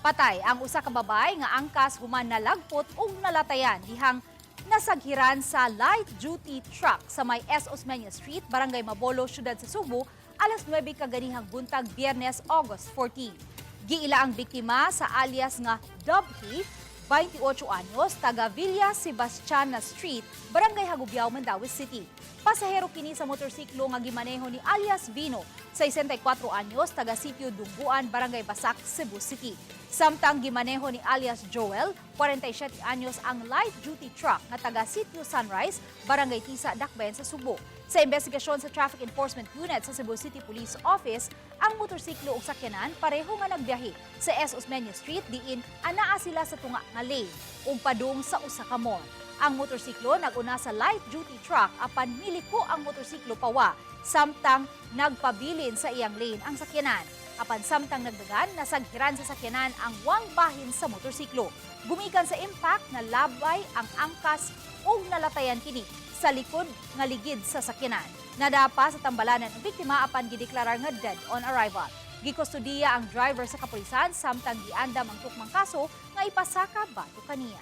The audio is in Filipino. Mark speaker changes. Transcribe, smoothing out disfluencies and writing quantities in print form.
Speaker 1: Patay ang usa ka babay nga angkas human nalagpot ug nalatayan dihang nasaghiran sa light duty truck sa may S. Osmeña Street, Barangay Mabolo, Syudad sa Subo, alas 9 kaganihang buntag Biyernes, August 14. Giila ang biktima sa alias nga Dubhi, 28 anyos, taga Villa Sebastiana Street, Barangay Hagubiao, Mandaue City. Pasahero kini sa motorsiklo nga gimaneho ni alias Vino, 64 anyos, taga Sitio Dungguan, Barangay Basak, Cebu City. Samtang gimaneho ni alias Joel, 47 anyos, ang light-duty truck nga taga Sitio Sunrise, Barangay Tisa, Dakbayan sa Subo. Sa investigasyon sa Traffic Enforcement Unit sa Cebu City Police Office, ang motorsiklo ug sakyanan pareho nga nagbiyahe sa S. Osmeña Street diin anaa sila sa tunga nga lane ug padung sa usa ka mall. Ang motorsiklo naguna sa light-duty truck apan miliko ang motorsiklo pawa samtang nagpabilin sa iyang lane ang sakyanan. Apan samtang nagdagan, nasaghiran sa sakyanan ang wang bahin sa motorsiklo. Gumikan sa impact na labay ang angkas ug nalatayan kini sa likod nga ligid sa sakyanan. Nadapa sa tambalanan ang biktima apan gideklarar nga dead on arrival. Gikustudiya ang driver sa kapulisan samtang giandam ang tukmang kaso nga ipasaka bato kaniya.